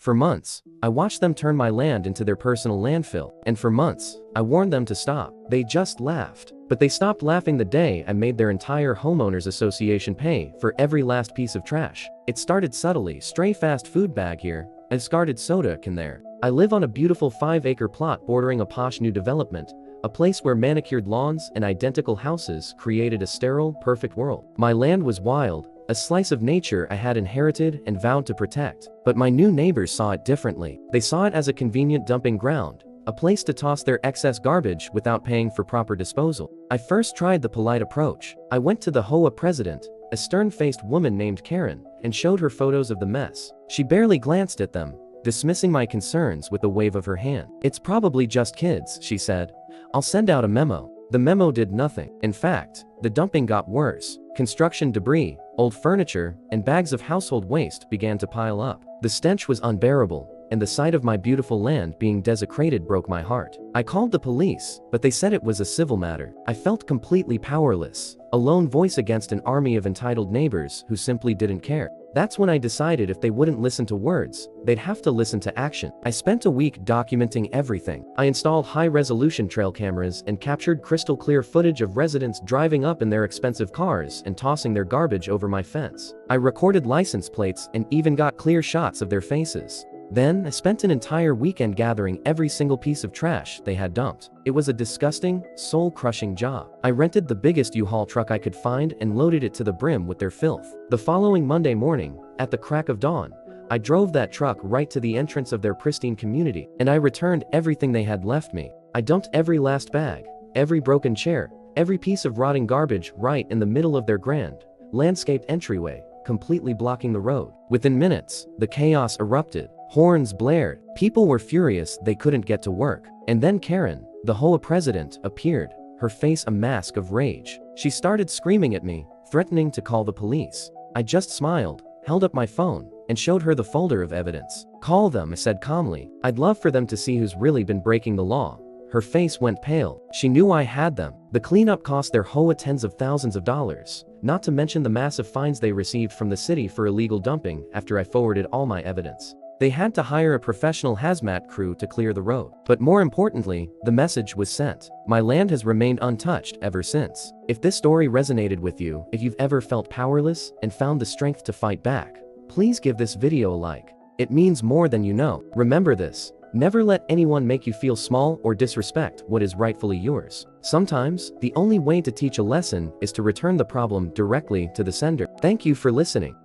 For months, I watched them turn my land into their personal landfill, and for months, I warned them to stop. They just laughed. But they stopped laughing the day I made their entire homeowners association pay for every last piece of trash. It started subtly: stray fast food bag here, a discarded soda can there. I live on a beautiful 5-acre plot bordering a posh new development, a place where manicured lawns and identical houses created a sterile, perfect world. My land was wild, a slice of nature I had inherited and vowed to protect. But my new neighbors saw it differently. They saw it as a convenient dumping ground, a place to toss their excess garbage without paying for proper disposal. I first tried the polite approach. I went to the HOA president, a stern-faced woman named Karen, and showed her photos of the mess. She barely glanced at them, dismissing my concerns with a wave of her hand. "It's probably just kids," she said. "I'll send out a memo." The memo did nothing. In fact, the dumping got worse. Construction debris, old furniture, and bags of household waste began to pile up. The stench was unbearable, and the sight of my beautiful land being desecrated broke my heart. I called the police, but they said it was a civil matter. I felt completely powerless, a lone voice against an army of entitled neighbors who simply didn't care. That's when I decided if they wouldn't listen to words, they'd have to listen to action. I spent a week documenting everything. I installed high-resolution trail cameras and captured crystal-clear footage of residents driving up in their expensive cars and tossing their garbage over my fence. I recorded license plates and even got clear shots of their faces. Then, I spent an entire weekend gathering every single piece of trash they had dumped. It was a disgusting, soul-crushing job. I rented the biggest U-Haul truck I could find and loaded it to the brim with their filth. The following Monday morning, at the crack of dawn, I drove that truck right to the entrance of their pristine community, and I returned everything they had left me. I dumped every last bag, every broken chair, every piece of rotting garbage right in the middle of their grand, landscaped entryway, completely blocking the road. Within minutes, the chaos erupted. Horns blared. People were furious they couldn't get to work. And then Karen, the HOA president, appeared, her face a mask of rage. She started screaming at me, threatening to call the police. I just smiled, held up my phone, and showed her the folder of evidence. "Call them," I said calmly. "I'd love for them to see who's really been breaking the law." Her face went pale. She knew I had them. The cleanup cost their HOA tens of thousands of dollars, not to mention the massive fines they received from the city for illegal dumping after I forwarded all my evidence. They had to hire a professional hazmat crew to clear the road. But more importantly, the message was sent. My land has remained untouched ever since. If this story resonated with you, if you've ever felt powerless and found the strength to fight back, please give this video a like. It means more than you know. Remember this: never let anyone make you feel small or disrespect what is rightfully yours. Sometimes, the only way to teach a lesson is to return the problem directly to the sender. Thank you for listening.